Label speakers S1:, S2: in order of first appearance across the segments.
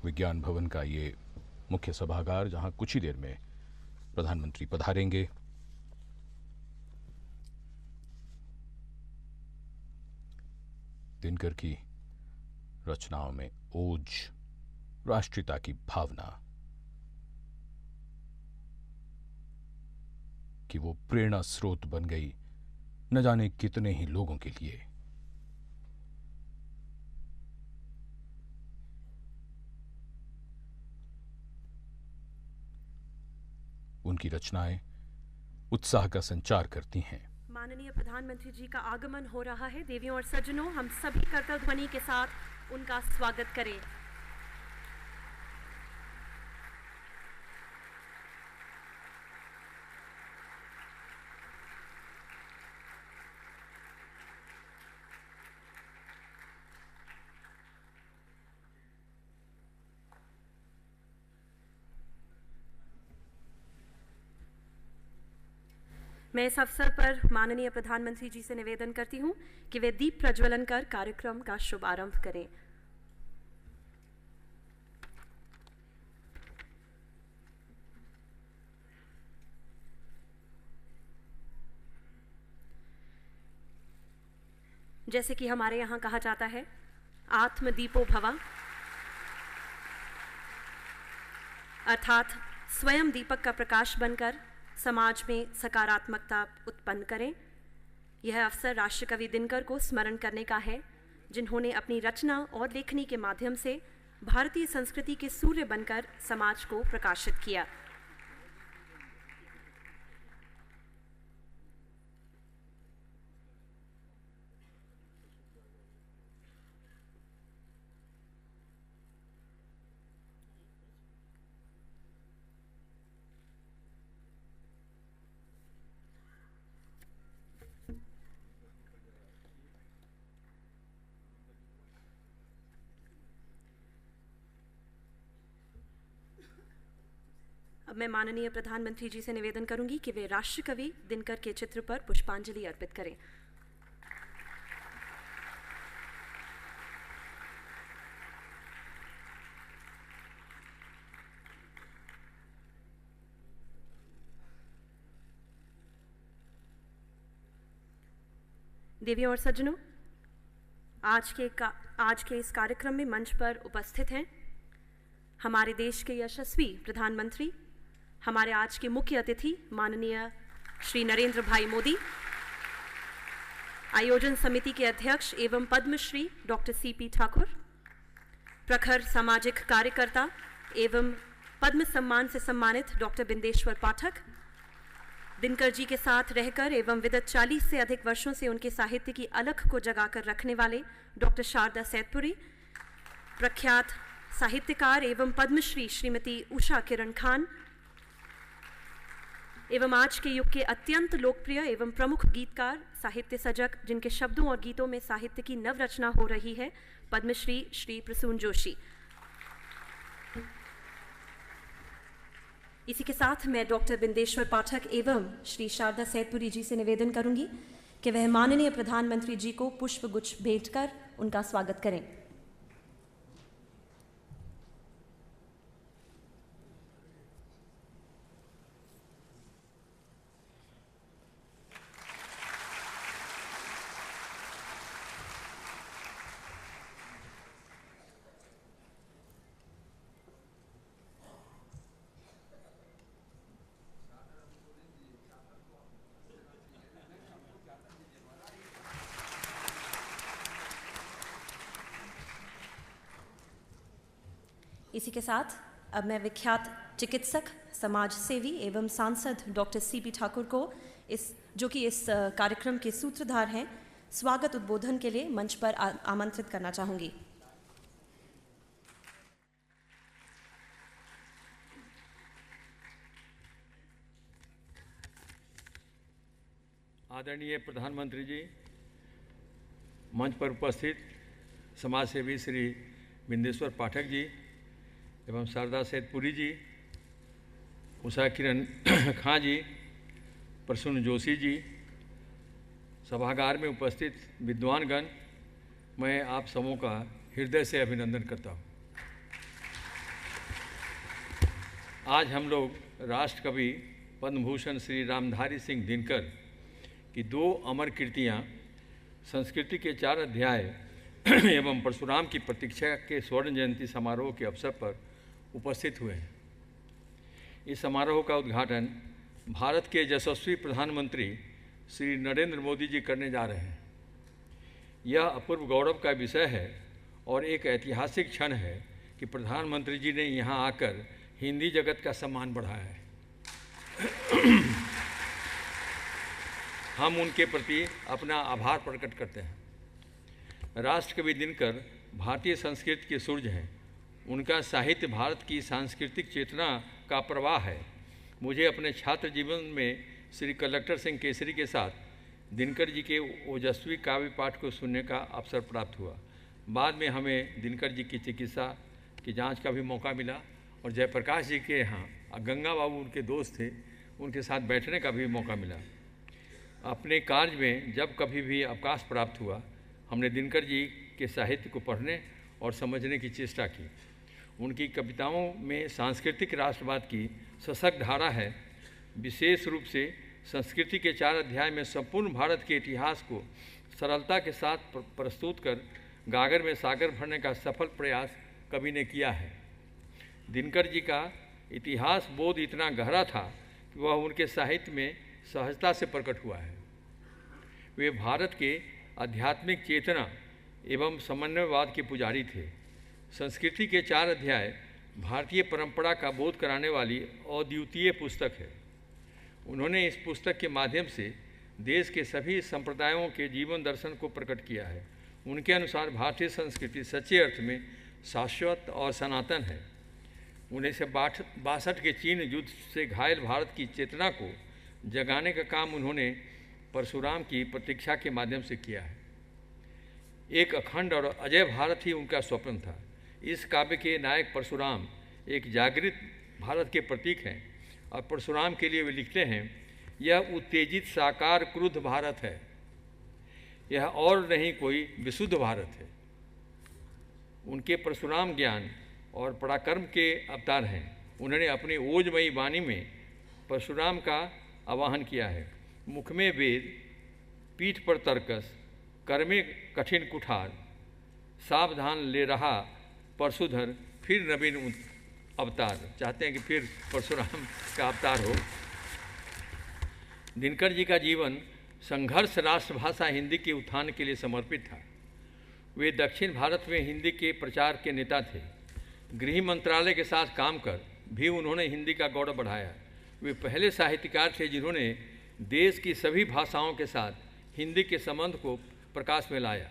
S1: विज्ञान भवन का ये मुख्य सभागार, जहां कुछ ही देर में प्रधानमंत्री पधारेंगे। दिनकर की रचनाओं में ओज, राष्ट्रीयता की भावना कि वो प्रेरणा स्रोत बन गई न जाने कितने ही लोगों के लिए। उनकी रचनाएं उत्साह का संचार करती हैं।
S2: माननीय प्रधानमंत्री जी का आगमन हो रहा है। देवियों और सज्जनों, हम सभी करतल ध्वनि के साथ उनका स्वागत करें। मैं इस अवसर पर माननीय प्रधानमंत्री जी से निवेदन करती हूं कि वे दीप प्रज्वलन कर कार्यक्रम का शुभारंभ करें। जैसे कि हमारे यहाँ कहा जाता है, आत्मदीपो भवा, अर्थात स्वयं दीपक का प्रकाश बनकर समाज में सकारात्मकता उत्पन्न करें। यह अवसर राष्ट्रकवि दिनकर को स्मरण करने का है, जिन्होंने अपनी रचना और लेखनी के माध्यम से भारतीय संस्कृति के सूर्य बनकर समाज को प्रकाशित किया। अब मैं माननीय प्रधानमंत्री जी से निवेदन करूंगी कि वे राष्ट्रकवि दिनकर के चित्र पर पुष्पांजलि अर्पित करें। देवियों और सज्जनों, आज के इस कार्यक्रम में मंच पर उपस्थित हैं हमारे देश के यशस्वी प्रधानमंत्री, हमारे आज के मुख्य अतिथि माननीय श्री नरेंद्र भाई मोदी, आयोजन समिति के अध्यक्ष एवं पद्मश्री डॉक्टर सीपी ठाकुर, प्रखर सामाजिक कार्यकर्ता एवं पद्म सम्मान से सम्मानित डॉक्टर बिंदेश्वर पाठक, दिनकर जी के साथ रहकर एवं विगत 40 से अधिक वर्षों से उनके साहित्य की अलख को जगाकर रखने वाले डॉक्टर शारदा सैदपुरी, प्रख्यात साहित्यकार एवं पद्मश्री श्रीमती उषा किरण खान, एवं आज के युग के अत्यंत लोकप्रिय एवं प्रमुख गीतकार, साहित्य सजग, जिनके शब्दों और गीतों में साहित्य की नवरचना हो रही है, पद्मश्री श्री प्रसून जोशी। इसी के साथ मैं डॉक्टर बिंदेश्वर पाठक एवं श्री शारदा सैदपुरी जी से निवेदन करूंगी कि वह माननीय प्रधानमंत्री जी को पुष्पगुच्छ भेंट कर उनका स्वागत करें। इसी के साथ अब मैं विख्यात चिकित्सक, समाज सेवी एवं सांसद डॉक्टर सीपी ठाकुर को जो कि इस कार्यक्रम के सूत्रधार हैं, स्वागत उद्बोधन के लिए मंच पर आमंत्रित करना चाहूँगी।
S3: आदरणीय प्रधानमंत्री जी, मंच पर उपस्थित समाज सेवी श्री बिंदेश्वर पाठक जी एवं शारदा सैदपुरी जी, उषा किरण खां जी, प्रसून जोशी जी, सभागार में उपस्थित विद्वानगण, मैं आप सबों का हृदय से अभिनंदन करता हूँ। आज हम लोग राष्ट्र कवि पद्म भूषण श्री रामधारी सिंह दिनकर की 2 अमर कृतियाँ संस्कृति के 4 अध्याय एवं परशुराम की प्रतीक्षा के स्वर्ण जयंती समारोह के अवसर पर उपस्थित हुए हैं। इस समारोह का उद्घाटन भारत के यशस्वी प्रधानमंत्री श्री नरेंद्र मोदी जी करने जा रहे हैं। यह अपूर्व गौरव का विषय है और एक ऐतिहासिक क्षण है कि प्रधानमंत्री जी ने यहाँ आकर हिंदी जगत का सम्मान बढ़ाया है। हम उनके प्रति अपना आभार प्रकट करते हैं। राष्ट्रकवि दिनकर भारतीय संस्कृति के सूर्य हैं। उनका साहित्य भारत की सांस्कृतिक चेतना का प्रवाह है। मुझे अपने छात्र जीवन में श्री कलेक्टर सिंह केसरी के साथ दिनकर जी के ओजस्वी काव्य पाठ को सुनने का अवसर प्राप्त हुआ। बाद में हमें दिनकर जी की चिकित्सा की जांच का भी मौका मिला और जयप्रकाश जी के यहाँ गंगा बाबू उनके दोस्त थे, उनके साथ बैठने का भी मौका मिला। अपने कार्य में जब कभी भी अवकाश प्राप्त हुआ, हमने दिनकर जी के साहित्य को पढ़ने और समझने की चेष्टा की। उनकी कविताओं में सांस्कृतिक राष्ट्रवाद की सशक्त धारा है। विशेष रूप से संस्कृति के 4 अध्याय में संपूर्ण भारत के इतिहास को सरलता के साथ प्रस्तुत कर गागर में सागर भरने का सफल प्रयास कवि ने किया है। दिनकर जी का इतिहास बोध इतना गहरा था कि वह उनके साहित्य में सहजता से प्रकट हुआ है। वे भारत के आध्यात्मिक चेतना एवं समन्वयवाद के पुजारी थे। संस्कृति के 4 अध्याय भारतीय परंपरा का बोध कराने वाली अद्वितीय पुस्तक है। उन्होंने इस पुस्तक के माध्यम से देश के सभी संप्रदायों के जीवन दर्शन को प्रकट किया है। उनके अनुसार भारतीय संस्कृति सच्चे अर्थ में शाश्वत और सनातन है। 1962 के चीन युद्ध से घायल भारत की चेतना को जगाने का काम उन्होंने परशुराम की प्रतीक्षा के माध्यम से किया है। एक अखंड और अजय भारत ही उनका स्वप्न था। इस काव्य के नायक परशुराम एक जागृत भारत के प्रतीक हैं और परशुराम के लिए वे लिखते हैं, यह उत्तेजित साकार क्रुद्ध भारत है, यह और नहीं कोई विशुद्ध भारत है। उनके परशुराम ज्ञान और पराक्रम के अवतार हैं। उन्होंने अपनी ओजमयी वाणी में परशुराम का आवाहन किया है। मुख में वेद, पीठ पर तर्कस, कर में कठिन कुठार, सावधान ले रहा परशुधर, फिर नवीन अवतार। चाहते हैं कि फिर परशुराम का अवतार हो। दिनकर जी का जीवन संघर्ष राष्ट्रभाषा हिंदी के उत्थान के लिए समर्पित था। वे दक्षिण भारत में हिंदी के प्रचार के नेता थे। गृह मंत्रालय के साथ काम कर भी उन्होंने हिंदी का गौरव बढ़ाया। वे पहले साहित्यकार थे जिन्होंने देश की सभी भाषाओं के साथ हिंदी के संबंध को प्रकाश में लाया।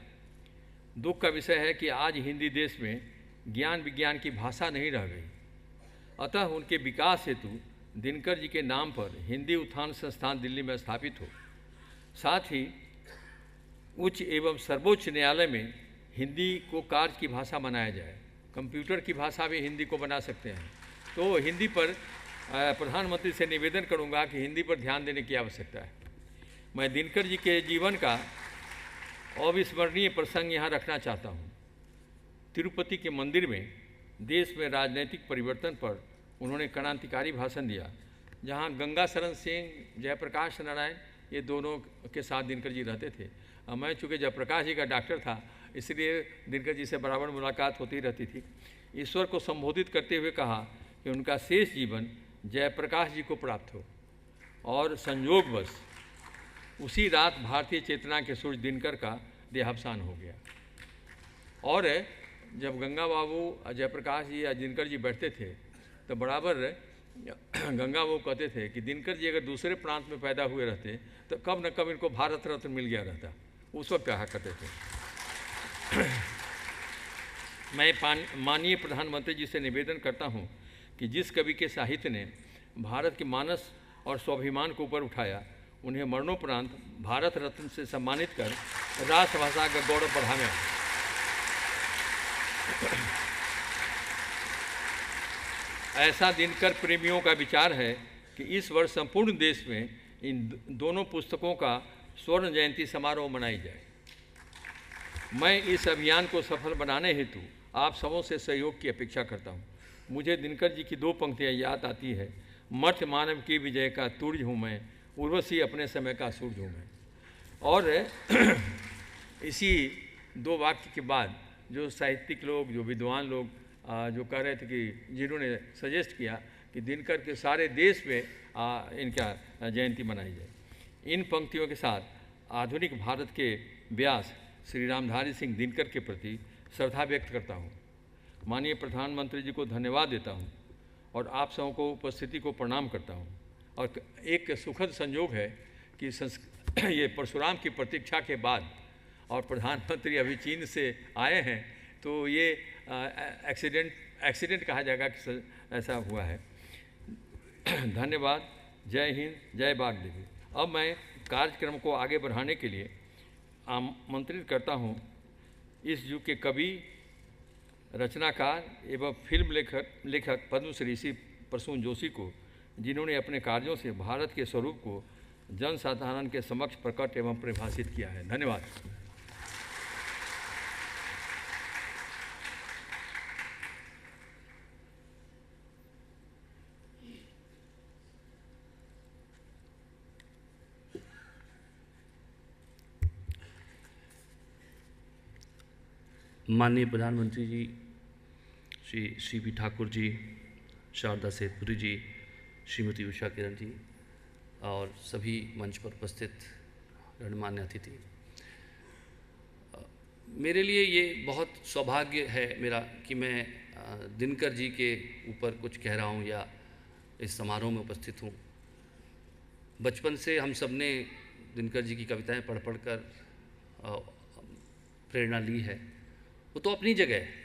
S3: दुख का विषय है कि आज हिंदी देश में ज्ञान विज्ञान की भाषा नहीं रह गई। अतः उनके विकास हेतु दिनकर जी के नाम पर हिंदी उत्थान संस्थान दिल्ली में स्थापित हो। साथ ही उच्च एवं सर्वोच्च न्यायालय में हिंदी को कार्य की भाषा बनाया जाए। कंप्यूटर की भाषा भी हिंदी को बना सकते हैं। तो हिंदी पर प्रधानमंत्री से निवेदन करूंगा कि हिंदी पर ध्यान देने की आवश्यकता है। मैं दिनकर जी के जीवन का अविस्मरणीय प्रसंग यहाँ रखना चाहता हूँ। तिरुपति के मंदिर में देश में राजनीतिक परिवर्तन पर उन्होंने क्रांतिकारी भाषण दिया, जहाँ गंगा शरण सिंह, जयप्रकाश नारायण, ये दोनों के साथ दिनकर जी रहते थे। मैं चूँकि जयप्रकाश जी का डॉक्टर था, इसलिए दिनकर जी से बराबर मुलाकात होती रहती थी। ईश्वर को संबोधित करते हुए कहा कि उनका शेष जीवन जयप्रकाश जी को प्राप्त हो। और संयोगवश उसी रात भारतीय चेतना के सूर्य दिनकर का देहावसान हो गया। और जब गंगा बाबू, जयप्रकाश जी या दिनकर जी बैठते थे तो बराबर गंगा बाबू कहते थे कि दिनकर जी अगर दूसरे प्रांत में पैदा हुए रहते तो कब न कब इनको भारत रत्न मिल गया रहता। उस वक्त कहा करते थे। मैं माननीय प्रधानमंत्री जी से निवेदन करता हूं कि जिस कवि के साहित्य ने भारत के मानस और स्वाभिमान को ऊपर उठाया, उन्हें मरणोपरांत भारत रत्न से सम्मानित कर राष्ट्रभाषा का गौरव बढ़ावें। ऐसा दिनकर प्रेमियों का विचार है कि इस वर्ष संपूर्ण देश में इन दोनों पुस्तकों का स्वर्ण जयंती समारोह मनाई जाए। मैं इस अभियान को सफल बनाने हेतु आप सबों से सहयोग की अपेक्षा करता हूं। मुझे दिनकर जी की 2 पंक्तियाँ याद आती है। मर्त्य मानव की विजय का तुर्ज हूँ मैं, उर्वशी अपने समय का सूरज हूँ मैं। और इसी 2 वाक्य के बाद जो साहित्यिक लोग, जो विद्वान लोग जो कह रहे थे कि जिन्होंने सजेस्ट किया कि दिनकर के सारे देश में इनका जयंती मनाई जाए, इन पंक्तियों के साथ आधुनिक भारत के व्यास श्री रामधारी सिंह दिनकर के प्रति श्रद्धा व्यक्त करता हूँ। माननीय प्रधानमंत्री जी को धन्यवाद देता हूँ और आप सबों को उपस्थिति को प्रणाम करता हूँ। और एक सुखद संयोग है कि ये परशुराम की प्रतीक्षा के बाद और प्रधानमंत्री अभी चीन से आए हैं, तो ये एक्सीडेंट कहा जाएगा कि ऐसा हुआ है। धन्यवाद। जय हिंद, जय बाघ देवी। अब मैं कार्यक्रम को आगे बढ़ाने के लिए आमंत्रित करता हूँ इस युग के कवि, रचनाकार एवं फिल्म लेखक पद्मश्री श्री प्रसून जोशी को, जिन्होंने अपने कार्यों से भारत के स्वरूप को जनसाधारण के समक्ष प्रकट एवं परिभाषित किया है। धन्यवाद।
S4: माननीय प्रधानमंत्री जी श्री सीपी ठाकुर जी, शारदा सेठपुरी जी, श्रीमती उषा किरण जी और सभी मंच पर उपस्थित गणमान्य अतिथि, मेरे लिए ये बहुत सौभाग्य है मेरा कि मैं दिनकर जी के ऊपर कुछ कह रहा हूँ या इस समारोह में उपस्थित हूँ। बचपन से हम सब ने दिनकर जी की कविताएं पढ़ पढ़ कर प्रेरणा ली है, वो तो अपनी जगह है।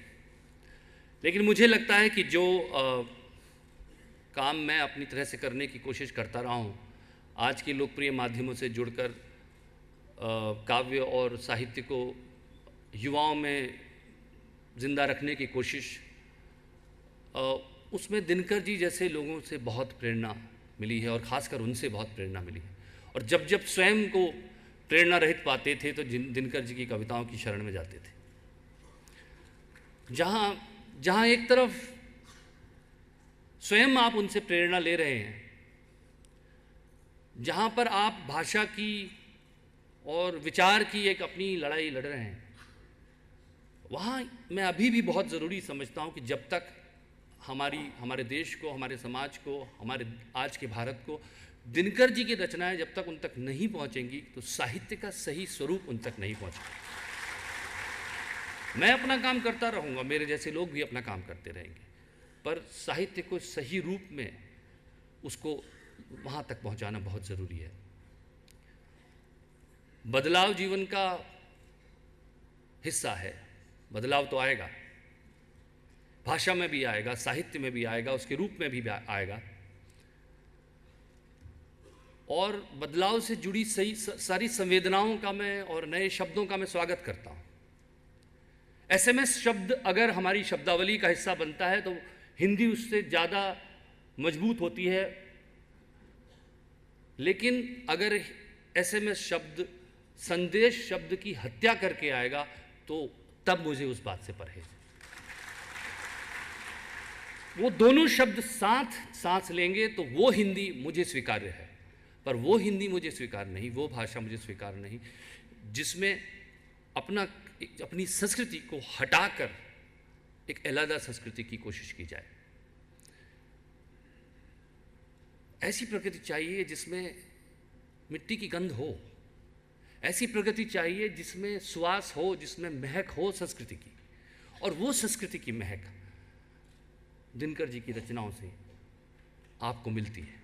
S4: लेकिन मुझे लगता है कि जो काम मैं अपनी तरह से करने की कोशिश करता रहा हूँ, आज के लोकप्रिय माध्यमों से जुड़कर काव्य और साहित्य को युवाओं में जिंदा रखने की कोशिश, उसमें दिनकर जी जैसे लोगों से बहुत प्रेरणा मिली है और ख़ासकर उनसे बहुत प्रेरणा मिली है। और जब जब स्वयं को प्रेरणा रहित पाते थे तो दिनकर जी की कविताओं की शरण में जाते थे। जहाँ एक तरफ स्वयं आप उनसे प्रेरणा ले रहे हैं, जहाँ पर आप भाषा की और विचार की एक अपनी लड़ाई लड़ रहे हैं, वहाँ मैं अभी भी बहुत ज़रूरी समझता हूँ कि जब तक हमारे देश को, हमारे समाज को, हमारे आज के भारत को दिनकर जी की रचनाएं जब तक उन तक नहीं पहुँचेंगी तो साहित्य का सही स्वरूप उन तक नहीं पहुँचेगा। मैं अपना काम करता रहूँगा, मेरे जैसे लोग भी अपना काम करते रहेंगे, पर साहित्य को सही रूप में उसको वहाँ तक पहुँचाना बहुत ज़रूरी है। बदलाव जीवन का हिस्सा है, बदलाव तो आएगा, भाषा में भी आएगा, साहित्य में भी आएगा, उसके रूप में भी आएगा। और बदलाव से जुड़ी सारी संवेदनाओं का मैं और नए शब्दों का मैं स्वागत करता हूँ। SMS शब्द अगर हमारी शब्दावली का हिस्सा बनता है तो हिंदी उससे ज़्यादा मजबूत होती है, लेकिन अगर SMS शब्द संदेश शब्द की हत्या करके आएगा तो तब मुझे उस बात से परहेज। वो दोनों शब्द साथ सांस लेंगे तो वो हिंदी मुझे स्वीकार्य है, पर वो हिंदी मुझे स्वीकार नहीं, वो भाषा मुझे स्वीकार नहीं जिसमें अपनी संस्कृति को हटाकर एक अलग संस्कृति की कोशिश की जाए। ऐसी प्रकृति चाहिए जिसमें मिट्टी की गंध हो, ऐसी प्रकृति चाहिए जिसमें सुवास हो, जिसमें महक हो संस्कृति की, और वो संस्कृति की महक दिनकर जी की रचनाओं से आपको मिलती है।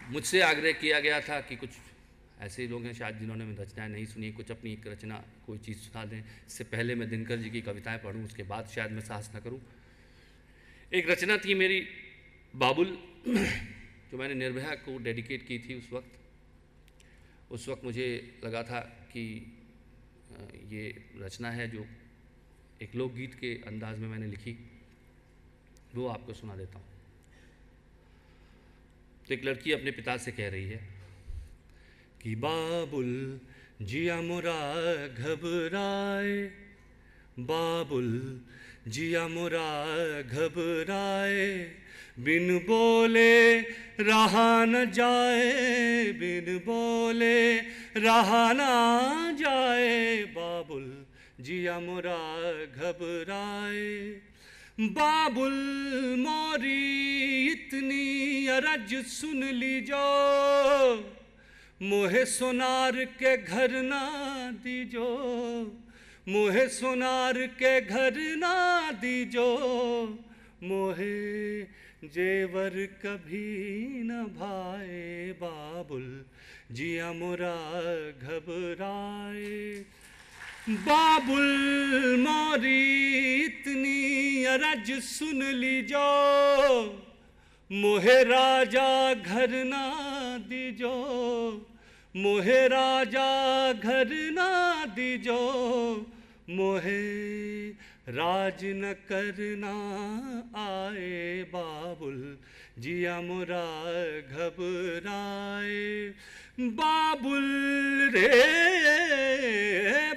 S4: मुझसे आग्रह किया गया था कि कुछ ऐसे लोग हैं शायद जिन्होंने रचनाएं नहीं सुनी, कुछ अपनी एक रचना कोई चीज़ सुना दें। इससे पहले मैं दिनकर जी की कविताएं पढ़ूं, उसके बाद शायद मैं साहस न करूं। एक रचना थी मेरी बाबुल, जो मैंने निर्भया को डेडिकेट की थी। उस वक्त मुझे लगा था कि ये रचना है जो एक लोकगीत के अंदाज में मैंने लिखी, वो आपको सुना देता हूँ। तो एक लड़की अपने पिता से कह रही है कि बाबुल जिया मोरा घबराए, बाबुल जिया मोरा घबराए, बिन बोले रहा न जाए, बिन बोले रहा न जाए, बाबुल जिया मोरा घबराए। बाबुल मोरी इतनी अरज सुन लीजो, मोहे सोनार के घर ना दीजो, मोहे सोनार के घर ना दीजो, मोहे जेवर कभी न भाए, बाबुल जिया मोरा घबराए। बाबुल मोरी इतनी अरज सुन लीजो, मोहे राजा घर ना दीजो, मोहे राजा घर ना दीजो, मोहे राज न करना आए, बाबुल जिया मोरा घबराए। बाबुल रे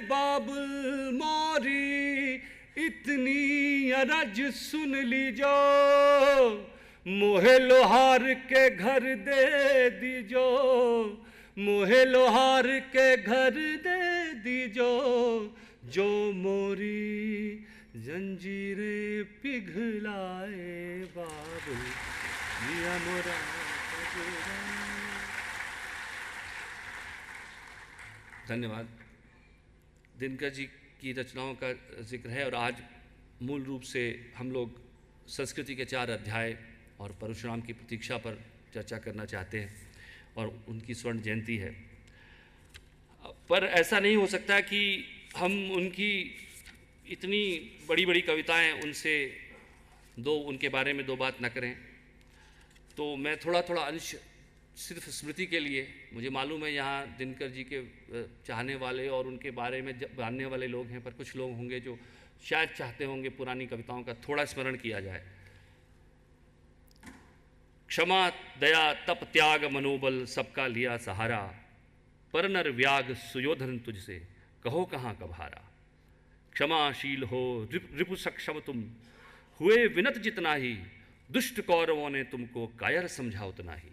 S4: बाबुल मोरी इतनी अरज सुन लीजो, मोहे लोहार के घर दे दीजो, मोहे लोहार के घर दे दीजो, जो मोरी जंजीरें पिघलाए, बाबुल जिया मोरा घबराए। धन्यवाद। दिनकर जी की रचनाओं का जिक्र है और आज मूल रूप से हम लोग संस्कृति के 4 अध्याय और परशुराम की प्रतीक्षा पर चर्चा करना चाहते हैं और उनकी स्वर्ण जयंती है। पर ऐसा नहीं हो सकता कि हम उनकी इतनी बड़ी बड़ी कविताएं उनके बारे में 2 बात न करें। तो मैं थोड़ा थोड़ा अंश सिर्फ स्मृति के लिए, मुझे मालूम है यहाँ दिनकर जी के चाहने वाले और उनके बारे में जानने वाले लोग हैं, पर कुछ लोग होंगे जो शायद चाहते होंगे पुरानी कविताओं का थोड़ा स्मरण किया जाए। क्षमा दया तप त्याग मनोबल सबका लिया सहारा, पर नर व्याग सुयोधन तुझसे कहो कहाँ कभारा। क्षमाशील हो रिपु सक्षम तुम, हुए विनत जितना ही, दुष्ट कौरवों ने तुमको कायर समझा उतना ही।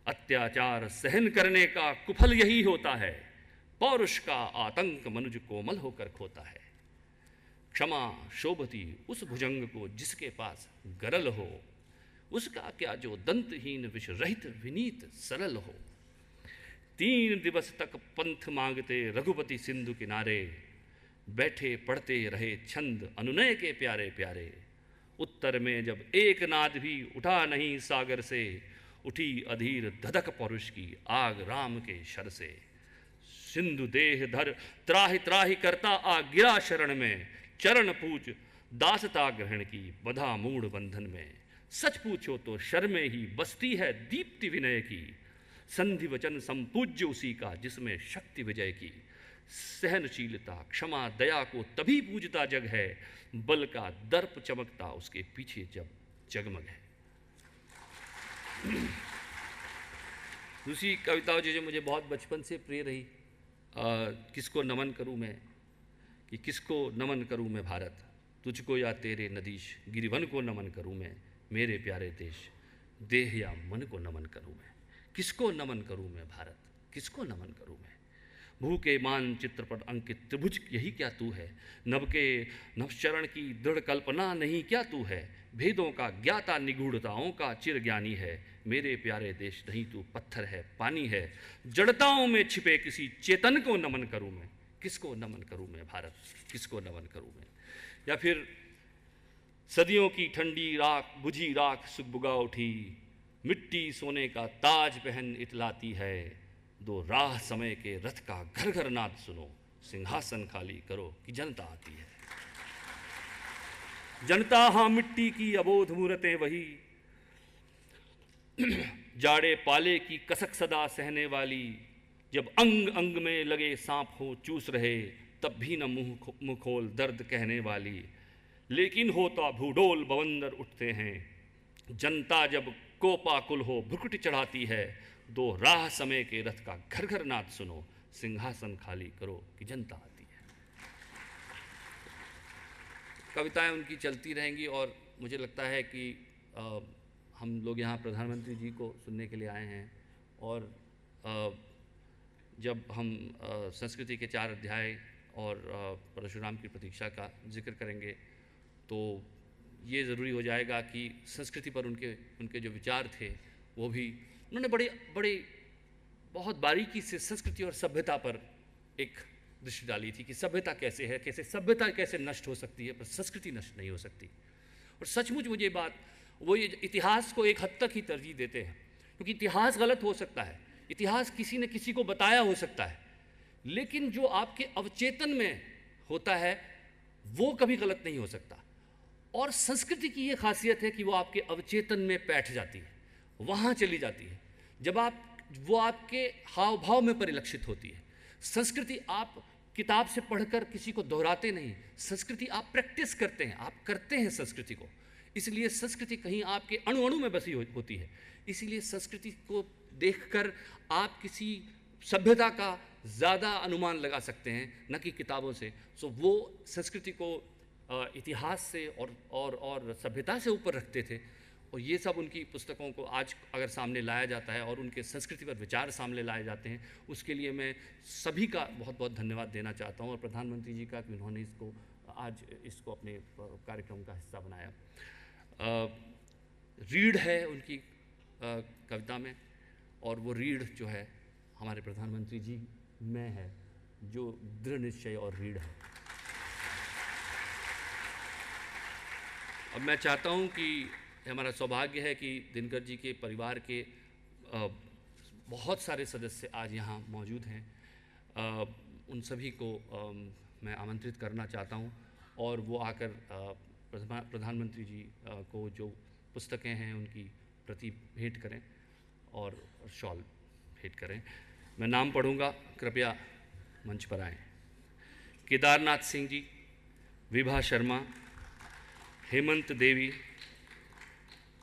S4: अत्याचार सहन करने का कुफल यही होता है, पौरुष का आतंक मनुज कोमल होकर खोता है। क्षमा शोभती उस भुजंग को जिसके पास गरल हो, उसका क्या जो दंतहीन विष रहित विनीत सरल हो। 3 दिवस तक पंथ मांगते रघुपति सिंधु किनारे, बैठे पढ़ते रहे छंद अनुनय के प्यारे प्यारे। उत्तर में जब एक नाद भी उठा नहीं सागर से, उठी अधीर धधक पौरुष की आग राम के शर से। सिंधु देह धर त्राहि त्राहि करता आ गिरा शरण में, चरण पूज दासता ग्रहण की बधा मूढ़ बंधन में। सच पूछो तो शर्मे ही बसती है दीप्ति विनय की, संधि वचन संपूज्य उसी का जिसमें शक्ति विजय की। सहनशीलता क्षमा दया को तभी पूजता जग है, बल का दर्प चमकता उसके पीछे जब जगमग है। दूसरी कविता जो मुझे बहुत बचपन से प्रिय रही, किसको नमन करूं मैं, कि किसको नमन करूं मैं भारत, तुझको या तेरे नदीश, गिरिवन को नमन करूं मैं मेरे प्यारे देश, देह या मन को नमन करूं मैं। किसको नमन करूं मैं भारत, किसको नमन करूं मैं। भू के मानचित्र पर अंकित त्रिभुज यही क्या तू है, नभ के नवचरण की दृढ़ कल्पना नहीं क्या तू है। भेदों का ज्ञाता निगूढ़ताओं का चिर ज्ञानी है, मेरे प्यारे देश नहीं तू पत्थर है पानी है। जड़ताओं में छिपे किसी चेतन को नमन करूं मैं, किसको नमन करूं मैं भारत, किसको नमन करूं मैं। या फिर सदियों की ठंडी राख बुझी राख सुगबुगा उठी, मिट्टी सोने का ताज पहन इतलाती है। 2 राह समय के रथ का घर घर नाद सुनो, सिंहासन खाली करो कि जनता आती है। जनता हाँ मिट्टी की अबोध मूरतें वही, जाड़े पाले की कसक सदा सहने वाली। जब अंग अंग में लगे सांप हो चूस रहे, तब भी न मुंह खोल दर्द कहने वाली। लेकिन होता भूडोल बवंदर उठते हैं, जनता जब कोपाकुल हो भ्रुकुटी चढ़ाती है। 2 राह समय के रथ का घर घर नाद सुनो, सिंहासन खाली करो कि जनता आती है। कविताएं उनकी चलती रहेंगी और मुझे लगता है कि हम लोग यहाँ प्रधानमंत्री जी को सुनने के लिए आए हैं और जब हम संस्कृति के 4 अध्याय और परशुराम की प्रतीक्षा का जिक्र करेंगे तो ये ज़रूरी हो जाएगा कि संस्कृति पर उनके जो विचार थे वो भी उन्होंने बड़े बहुत बारीकी से संस्कृति और सभ्यता पर एक दृष्टि डाली थी कि सभ्यता कैसे है, कैसे सभ्यता कैसे नष्ट हो सकती है पर संस्कृति नष्ट नहीं हो सकती। और सचमुच मुझे बात वो ये इतिहास को एक हद तक ही तरजीह देते हैं, क्योंकि इतिहास गलत हो सकता है, इतिहास किसी ने किसी को बताया हो सकता है, लेकिन जो आपके अवचेतन में होता है वो कभी गलत नहीं हो सकता। और संस्कृति की ये खासियत है कि वो आपके अवचेतन में बैठ जाती है, वहाँ चली जाती है, जब वो आपके हाव भाव में परिलक्षित होती है। संस्कृति आप किताब से पढ़कर किसी को दोहराते नहीं, संस्कृति आप प्रैक्टिस करते हैं, आप करते हैं संस्कृति को। इसलिए संस्कृति कहीं आपके अणु अणु में बसी होती है। इसीलिए संस्कृति को देखकर आप किसी सभ्यता का ज़्यादा अनुमान लगा सकते हैं, न कि किताबों से। सो वो संस्कृति को इतिहास से और सभ्यता से ऊपर रखते थे। और ये सब उनकी पुस्तकों को आज अगर सामने लाया जाता है और उनके संस्कृति पर विचार सामने लाए जाते हैं, उसके लिए मैं सभी का बहुत बहुत धन्यवाद देना चाहता हूँ और प्रधानमंत्री जी का कि उन्होंने इसको अपने कार्यक्रम का हिस्सा बनाया। रीढ़ है उनकी कविता में, और वो रीढ़ जो है हमारे प्रधानमंत्री जी में है, जो दृढ़ निश्चय और रीढ़ है। अब मैं चाहता हूँ कि हमारा सौभाग्य है कि दिनकर जी के परिवार के बहुत सारे सदस्य आज यहाँ मौजूद हैं। उन सभी को मैं आमंत्रित करना चाहता हूँ और वो आकर प्रधानमंत्री जी को जो पुस्तकें हैं उनकी प्रति भेंट करें और शॉल भेंट करें। मैं नाम पढ़ूँगा, कृपया मंच पर आएँ। केदारनाथ सिंह जी, विभा शर्मा, हेमंत देवी,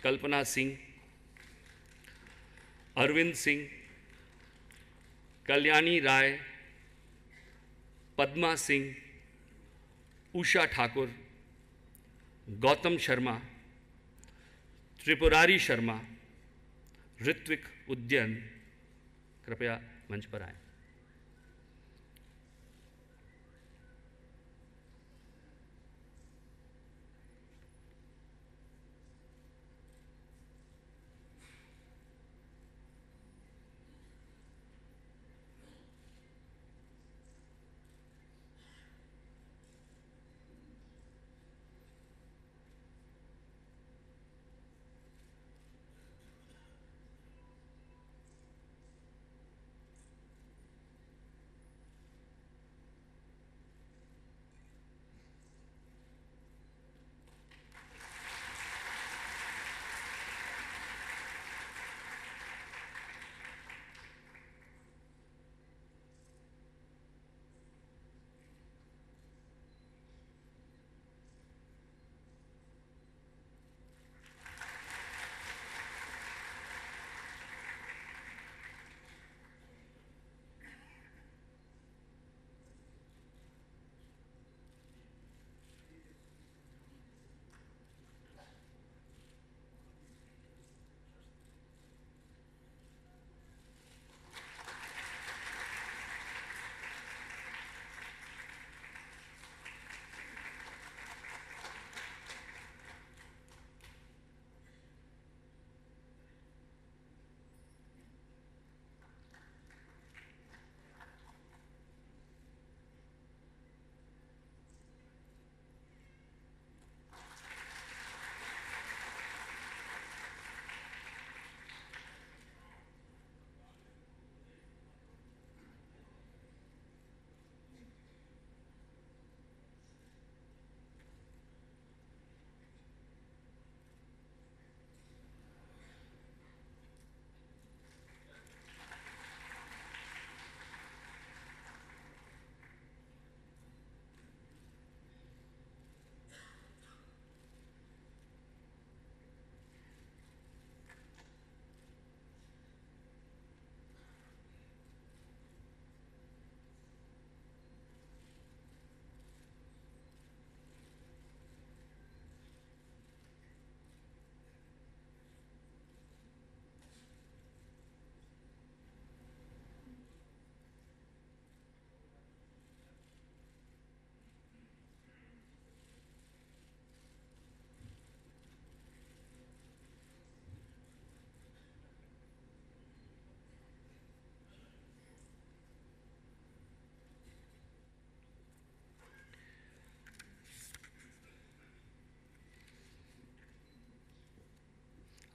S4: कल्पना सिंह, अरविंद सिंह, कल्याणी राय, पद्मा सिंह, उषा ठाकुर, गौतम शर्मा, त्रिपुरारी शर्मा, ऋत्विक उद्यन, कृपया मंच पर आएं।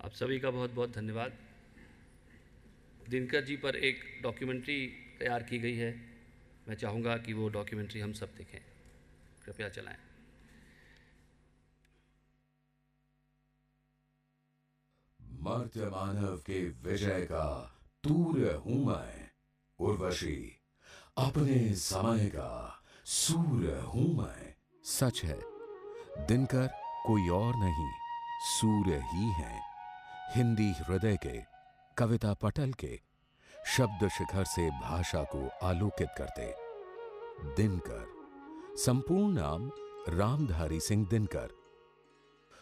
S4: आप सभी का बहुत बहुत धन्यवाद। दिनकर जी पर एक डॉक्यूमेंट्री तैयार की गई है, मैं चाहूँगा कि वो डॉक्यूमेंट्री हम सब देखें, कृपया चलाएं।
S5: मर्त्य मानव के विजय का तूर्य हूं मैं, उर्वशी अपने समय का सूर्य हूं मैं। सच है, दिनकर कोई और नहीं, सूर्य ही है। हिंदी हृदय के, कविता पटल के, शब्द शिखर से भाषा को आलोकित करते दिनकर। संपूर्ण नाम रामधारी सिंह दिनकर।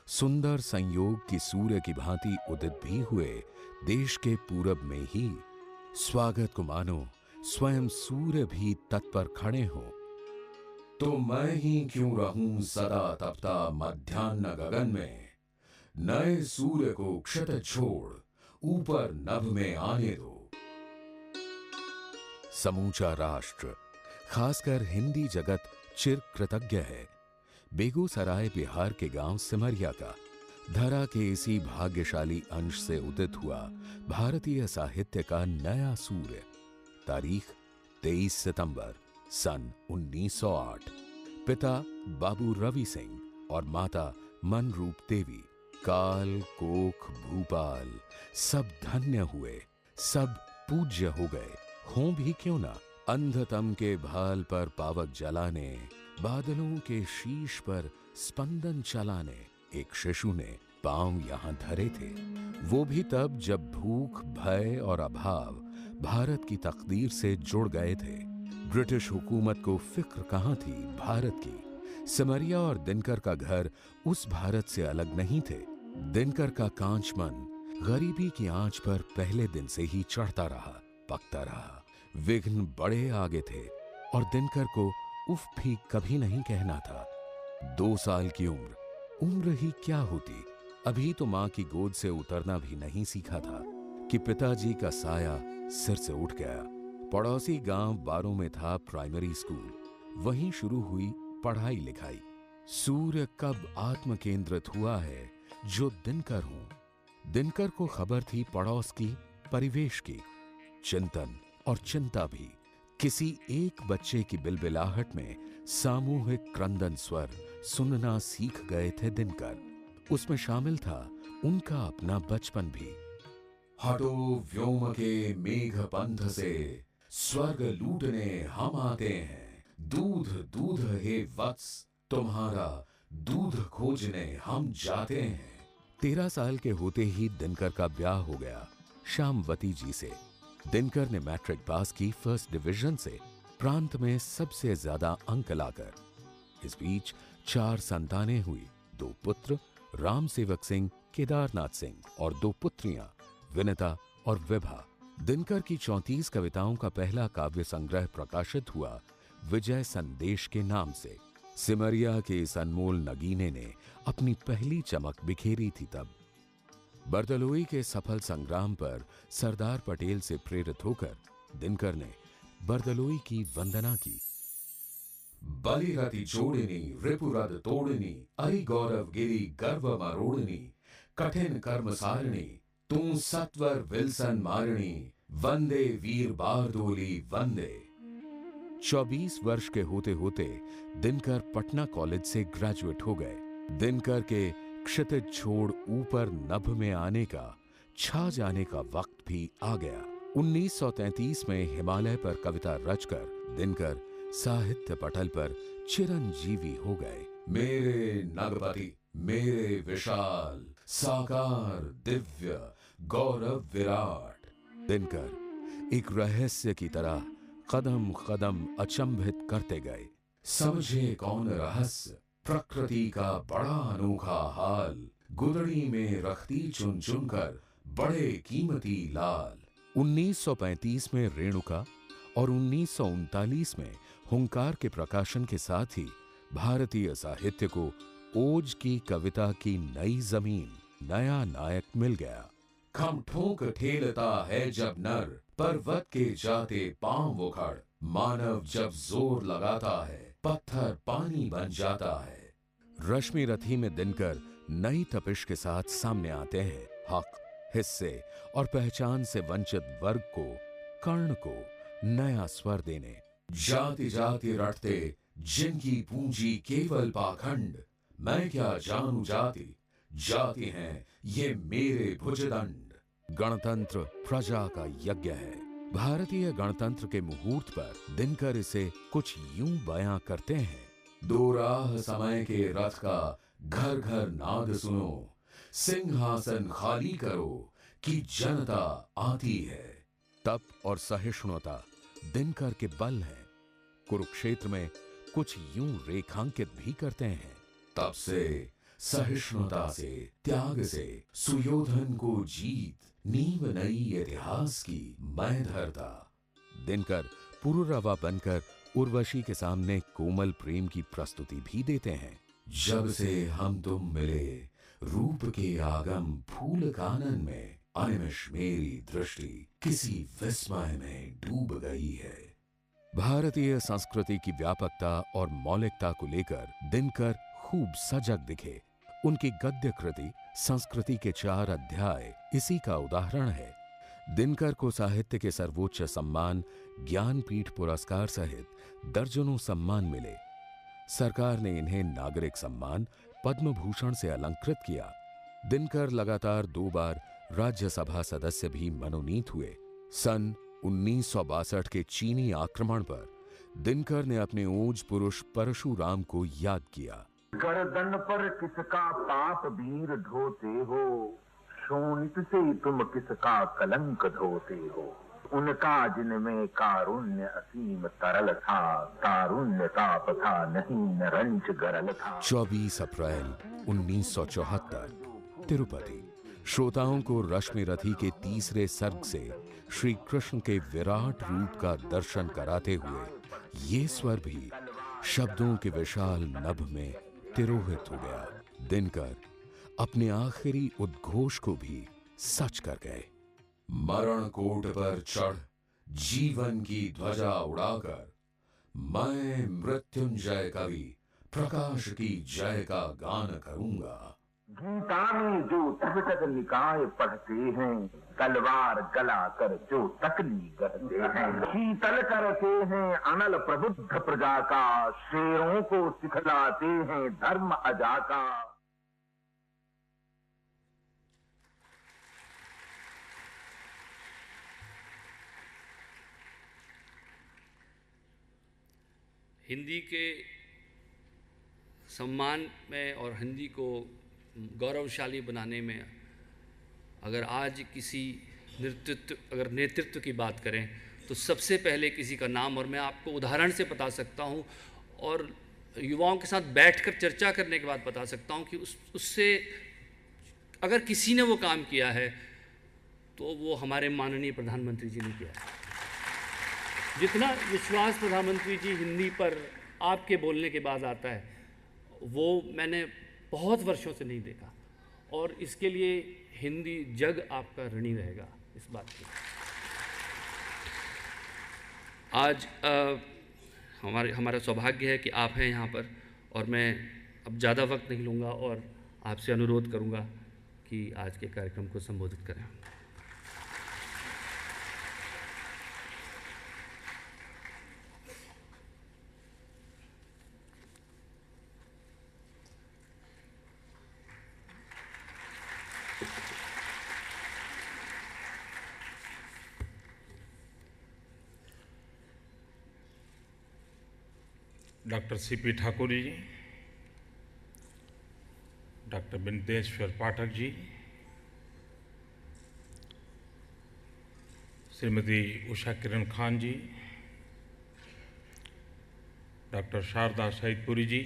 S5: सुंदर संयोग की सूर्य की भांति उदित भी हुए देश के पूरब में ही। स्वागत को मानो स्वयं सूर्य भी तत्पर खड़े हो। तो मैं ही क्यों रहूं सदा तपता मध्याह्न गगन में, नए सूर्य को क्षितिज छोड़ ऊपर नभ में आने दो। समूचा राष्ट्र, खासकर हिंदी जगत चिर कृतज्ञ है बेगूसराय बिहार के गांव सिमरिया का। धरा के इसी भाग्यशाली अंश से उदित हुआ भारतीय साहित्य का नया सूर्य। तारीख 23 सितंबर सन 1908। पिता बाबू रवि सिंह और माता मनरूप देवी। काल कोख भूपाल सब धन्य हुए, सब पूज्य हो गए। हों भी क्यों ना, अंधतम के भाल पर पावक जलाने, बादलों के शीश पर स्पंदन चलाने एक शिशु ने पांव यहां धरे थे। वो भी तब जब भूख, भय और अभाव भारत की तकदीर से जुड़ गए थे। ब्रिटिश हुकूमत को फिक्र कहां थी भारत की। सिमरिया और दिनकर का घर उस भारत से अलग नहीं थे। दिनकर का कांच मन गरीबी की आंच पर पहले दिन से ही चढ़ता रहा, पकता रहा। विघ्न बड़े आगे थे और दिनकर को उफ भी कभी नहीं कहना था। 2 साल की उम्र ही क्या होती। अभी तो मां की गोद से उतरना भी नहीं सीखा था कि पिताजी का साया सिर से उठ गया। पड़ोसी गांव बारों में था प्राइमरी स्कूल, वहीं शुरू हुई पढ़ाई लिखाई। सूर्य कब आत्म केंद्रित हुआ है जो दिनकर हूं। दिनकर को खबर थी पड़ोस की, परिवेश की, चिंतन और चिंता भी। किसी एक बच्चे की बिलबिलाहट में सामूहिक क्रंदन स्वर सुनना सीख गए थे दिनकर। उसमें शामिल था उनका अपना बचपन भी। हटो व्योम के मेघ पंथ से, स्वर्ग लूटने हम आते हैं। दूध दूध हे वत्स, तुम्हारा दूध खोजने हम जाते हैं। 13 साल के होते ही दिनकर का ब्याह हो गया श्यामवती जी से। दिनकर ने मैट्रिक पास की फर्स्ट डिवीजन से, प्रांत में सबसे ज्यादा अंक लाकर। इस बीच 4 संतानें हुई। 2 पुत्र राम सेवक सिंह, केदारनाथ सिंह और 2 पुत्रियां विनिता और विभा। दिनकर की 34 कविताओं का पहला काव्य संग्रह प्रकाशित हुआ विजय संदेश के नाम से। सिमरिया के इस अनमोल नगीने ने अपनी पहली चमक बिखेरी थी तब। बरदलोई के सफल संग्राम पर सरदार पटेल से प्रेरित होकर दिनकर ने बरदलोई की वंदना की। बलिरति जोड़नी, रिपुरद तोड़नी, अरि गौरव गिरी गर्व मरोड़नी, कठिन कर्म सारणी, तू सत्वर विल्सन मारणी, वंदे वीर बारदोली वंदे। 24 वर्ष के होते होते दिनकर पटना कॉलेज से ग्रेजुएट हो गए। दिनकर के क्षितिज छोड़ ऊपर नभ में आने का, छा जाने का वक्त भी आ गया। 1933 में हिमालय पर कविता रचकर दिनकर साहित्य पटल पर चिरंजीवी हो गए। मेरे नगपति, मेरे विशाल, साकार दिव्य, गौरव विराट। दिनकर एक रहस्य की तरह कदम कदम अचंभित करते गए। समझे कौन रहस्य, प्रकृति का बड़ा अनोखा हाल, गुदड़ी में रखती चुन चुनकर बड़े कीमती लाल। 1935 में रेणुका और 1939 में हुंकार के प्रकाशन के साथ ही भारतीय साहित्य को ओज की कविता की नई जमीन, नया नायक मिल गया। खम ठोक ठेलता है जब नर, पर्वत के जाते पांव उखड़, मानव जब जोर लगाता है, पत्थर पानी बन जाता है। रश्मि रथी में दिनकर नई तपिश के साथ सामने आते हैं। हक, हिस्से और पहचान से वंचित वर्ग को, कर्ण को नया स्वर देने। जाति जाति रटते जिनकी पूंजी केवल पाखंड, मैं क्या जानू जाति, जाति हैं ये मेरे भुजदंड। गणतंत्र प्रजा का यज्ञ है। भारतीय गणतंत्र के मुहूर्त पर दिनकर इसे कुछ यूं बयां करते हैं। दो राह समय के रथ का घर घर नाद सुनो, सिंहासन खाली करो कि जनता आती है। तप और सहिष्णुता दिनकर के बल हैं। कुरुक्षेत्र में कुछ यूं रेखांकित भी करते हैं। तब से, सहिष्णुता से, त्याग से सुयोधन को जीत, नींव नई इतिहास की मैं धरता। दिनकर पुरुरवा बनकर उर्वशी के सामने कोमल प्रेम की प्रस्तुति भी देते हैं। जब से हम तुम मिले, रूप के आगम फूल कानन में, अनिमिष मेरी दृष्टि किसी विस्मय में डूब गई है। भारतीय संस्कृति की व्यापकता और मौलिकता को लेकर दिनकर खूब सजग दिखे। उनकी गद्य कृति संस्कृति के 4 अध्याय इसी का उदाहरण है। दिनकर को साहित्य के सर्वोच्च सम्मान ज्ञानपीठ पुरस्कार सहित दर्जनों सम्मान मिले। सरकार ने इन्हें नागरिक सम्मान पद्म भूषण से अलंकृत किया। दिनकर लगातार 2 बार राज्यसभा सदस्य भी मनोनीत हुए। सन 1962 के चीनी आक्रमण पर दिनकर ने अपने ओज पुरुष परशुराम को याद किया।
S6: गर्दन पर किसका पाप वीर ढोते हो, शोणित से तुम किसका कलंक धोते हो। उनका जिनमें कारुण्य असीम तरल था, तारुण्य ताप था नहीं नरंच गरल था।
S5: 24 अप्रैल 1974 तिरुपति। श्रोताओं को रश्मि रथी के तीसरे सर्ग से श्री कृष्ण के विराट रूप का दर्शन कराते हुए ये स्वर भी शब्दों के विशाल नभ में तिरोहित हो गया। दिनकर अपने आखिरी उद्घोष को भी सच कर गए। मरण कोट पर चढ़ जीवन की ध्वजा उड़ाकर, मैं मृत्युंजय कवि प्रकाश की जय का गान करूंगा।
S6: गीता में जो त्रिपिटक निकाय पढ़ते हैं, तलवार गला कर जो तकली करते हैं, शीतल करते हैं अनल प्रबुद्ध प्रजा का, शेरों को सिखलाते हैं धर्म अजा का।
S4: हिंदी के सम्मान में और हिंदी को गौरवशाली बनाने में अगर आज किसी नेतृत्व की बात करें तो सबसे पहले किसी का नाम, और मैं आपको उदाहरण से बता सकता हूं और युवाओं के साथ बैठकर चर्चा करने के बाद बता सकता हूं कि उससे अगर किसी ने वो काम किया है तो वो हमारे माननीय प्रधानमंत्री जी ने किया है। जितना विश्वास प्रधानमंत्री जी हिंदी पर आपके बोलने के बाद आता है वो मैंने बहुत वर्षों से नहीं देखा, और इसके लिए हिंदी जग आपका ऋणी रहेगा इस बात की। आज हमारा सौभाग्य है कि आप हैं यहाँ पर, और मैं अब ज़्यादा वक्त नहीं लूँगा और आपसे अनुरोध करूँगा कि आज के कार्यक्रम को संबोधित करें।
S7: Doctor CP Thakur ji, doctor Bindeshwar Pathak ji, Shrimati Usha Kiran Khan जी, डॉक्टर शारदा सईदपुरी जी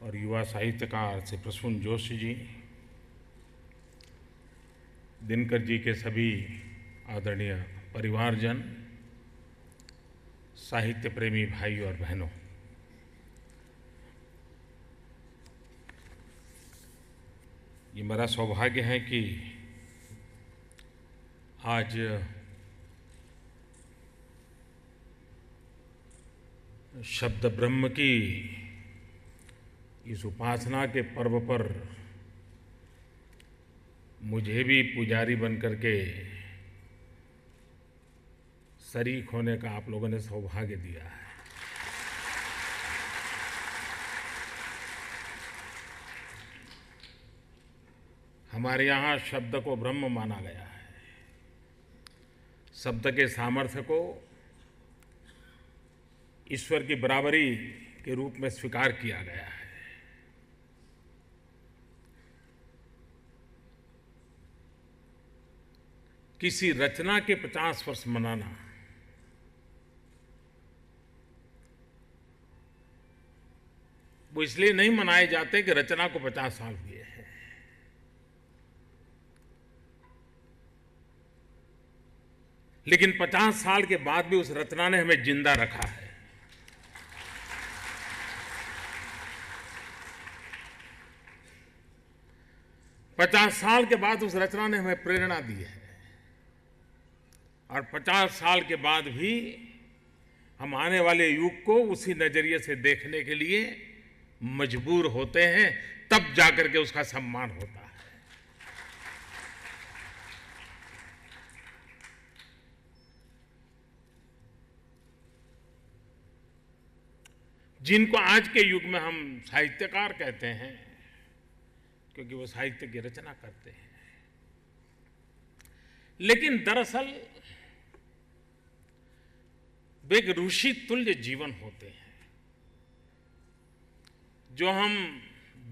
S7: और युवा साहित्यकार श्री प्रसून जोशी जी, दिनकर जी के सभी आदरणीय परिवारजन, साहित्य प्रेमी भाई और बहनों, ये मेरा सौभाग्य है कि आज शब्द ब्रह्म की इस उपासना के पर्व पर मुझे भी पुजारी बनकर के शरीक होने का आप लोगों ने सौभाग्य दिया है। हमारे यहाँ शब्द को ब्रह्म माना गया है, शब्द के सामर्थ्य को ईश्वर की बराबरी के रूप में स्वीकार किया गया है। किसी रचना के 50 वर्ष मनाना वो इसलिए नहीं मनाए जाते कि रचना को 50 साल हुए हैं, लेकिन 50 साल के बाद भी उस रचना ने हमें जिंदा रखा है। पचास साल के बाद उस रचना ने हमें प्रेरणा दी है और 50 साल के बाद भी हम आने वाले युग को उसी नजरिए से देखने के लिए मजबूर होते हैं, तब जाकर के उसका सम्मान होता है। जिनको आज के युग में हम साहित्यकार कहते हैं, क्योंकि वो साहित्य की रचना करते हैं, लेकिन दरअसल वे एक ऋषि तुल्य जीवन होते हैं। जो हम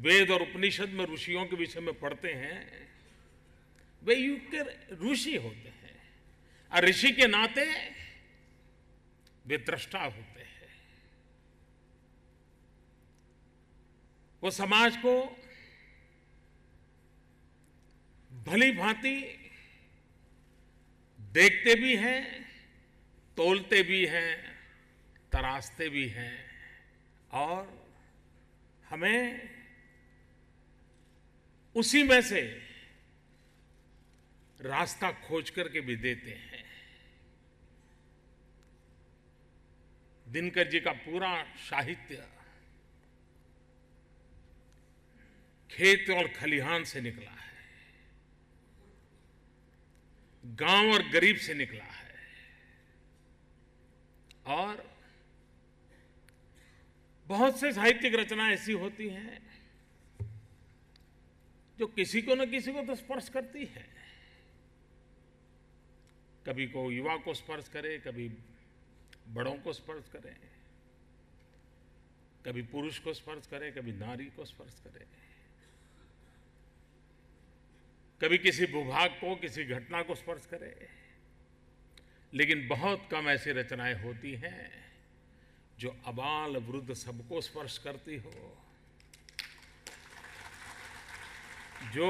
S7: वेद और उपनिषद में ऋषियों के विषय में पढ़ते हैं, वे युग के ऋषि होते हैं और ऋषि के नाते वे दृष्टा होते हैं। वो समाज को भली भांति देखते भी हैं, तोलते भी हैं, तराशते भी हैं और हमें उसी में से रास्ता खोज करके भी देते हैं। दिनकर जी का पूरा साहित्य खेत और खलिहान से निकला है, गांव और गरीब से निकला है और बहुत से साहित्यिक रचनाएं ऐसी होती हैं जो किसी को न किसी को तो स्पर्श करती है। कभी को युवा को स्पर्श करे, कभी बड़ों को स्पर्श करे, कभी पुरुष को स्पर्श करे, कभी नारी को स्पर्श करे, कभी किसी भूभाग को, किसी घटना को स्पर्श करे। लेकिन बहुत कम ऐसी रचनाएं होती हैं जो अबाल वृद्ध सबको स्पर्श करती हो, जो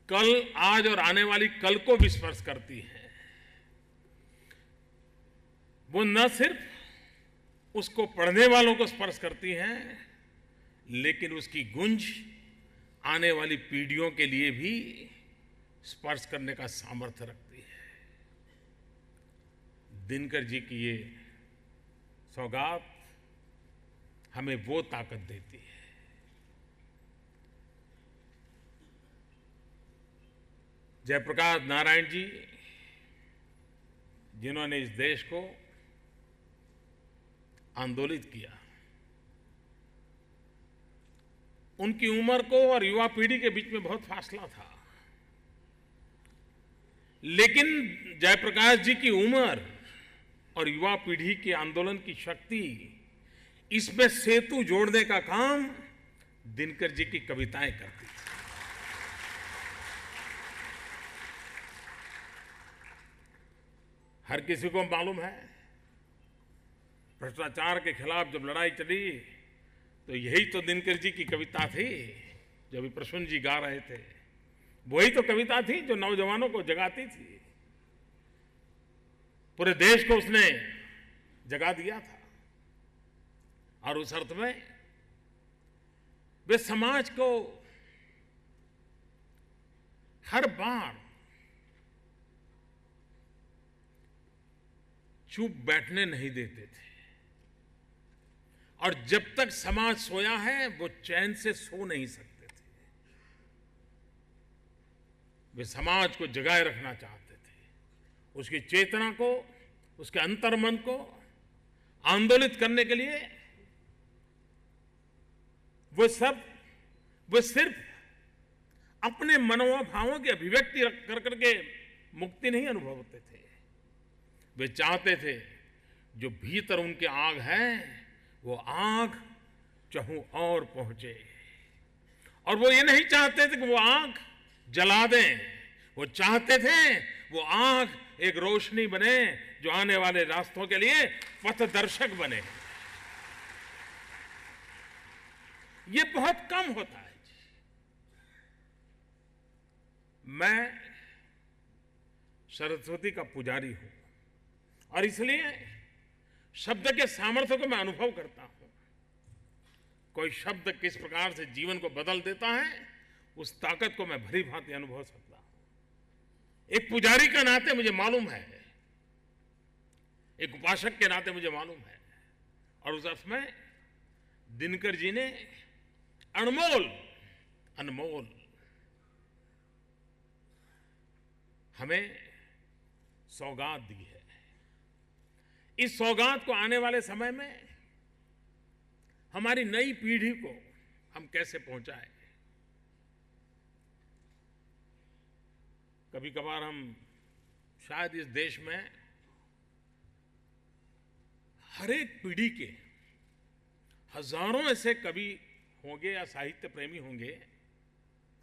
S7: कल, आज और आने वाली कल को भी स्पर्श करती है। वो न सिर्फ उसको पढ़ने वालों को स्पर्श करती हैं, लेकिन उसकी गूंज आने वाली पीढ़ियों के लिए भी स्पर्श करने का सामर्थ्य रखती है। दिनकर जी की ये सौगात हमें वो ताकत देती है। जयप्रकाश नारायण जी, जिन्होंने इस देश को आंदोलित किया, उनकी उम्र को और युवा पीढ़ी के बीच में बहुत फासला था, लेकिन जयप्रकाश जी की उम्र और युवा पीढ़ी के आंदोलन की शक्ति, इसमें सेतु जोड़ने का काम दिनकर जी की कविताएं करती थी। हर किसी को मालूम है, भ्रष्टाचार के खिलाफ जब लड़ाई चली तो यही तो दिनकर जी की कविता थी जो अभी प्रसून जी गा रहे थे। वही तो कविता थी जो नौजवानों को जगाती थी। पूरे देश को उसने जगा दिया था और उस अर्थ में वे समाज को हर बार चुप बैठने नहीं देते थे। और जब तक समाज सोया है वो चैन से सो नहीं सकते थे। वे समाज को जगाए रखना चाहते थे, उसकी चेतना को, उसके अंतर्मन को आंदोलित करने के लिए वो सिर्फ अपने मनोभावों की अभिव्यक्ति कर करके मुक्ति नहीं अनुभवते थे। वे चाहते थे जो भीतर उनके आग है वो आग चहु और पहुंचे, और वो ये नहीं चाहते थे कि वो आग जला दें, वो चाहते थे वो आग एक रोशनी बने जो आने वाले रास्तों के लिए पथदर्शक बने। ये बहुत कम होता है। मैं सरस्वती का पुजारी हूं और इसलिए शब्द के सामर्थ्य को मैं अनुभव करता हूं। कोई शब्द किस प्रकार से जीवन को बदल देता है उस ताकत को मैं भली भांति अनुभव सकता हूं। एक पुजारी के नाते मुझे मालूम है, एक उपासक के नाते मुझे मालूम है, और उस अर्थ में दिनकर जी ने अनमोल हमें सौगात दी है। इस सौगात को आने वाले समय में हमारी नई पीढ़ी को हम कैसे पहुंचाएं। कभी कभार हम शायद इस देश में हर एक पीढ़ी के हजारों ऐसे कवि होंगे या साहित्य प्रेमी होंगे,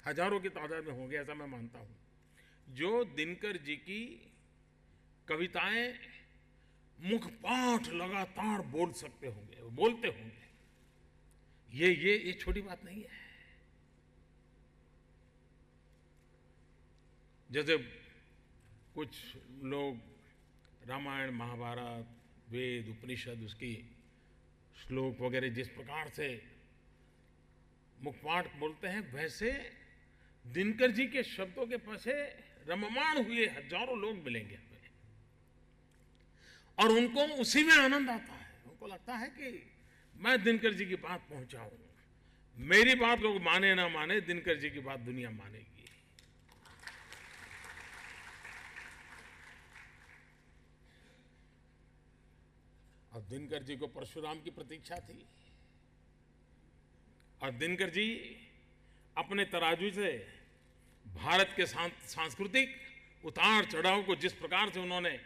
S7: हजारों की तादाद में होंगे, ऐसा मैं मानता हूं, जो दिनकर जी की कविताएं मुखपाठ लगातार बोल सकते होंगे, बोलते होंगे। ये छोटी बात नहीं है। जैसे कुछ लोग रामायण, महाभारत, वेद, उपनिषद, उसकी श्लोक वगैरह जिस प्रकार से मुखपाठ बोलते हैं, वैसे दिनकर जी के शब्दों के पीछे रममाण हुए हजारों लोग मिलेंगे हमें, और उनको उसी में आनंद आता है। उनको लगता है कि मैं दिनकर जी की बात पहुंचाऊं, मेरी बात लोग माने ना माने, दिनकर जी की बात दुनिया मानेगी। और दिनकर जी को परशुराम की प्रतीक्षा थी, और दिनकर जी अपने तराजू से भारत के सांस्कृतिक उतार चढ़ाव को जिस प्रकार से उन्होंने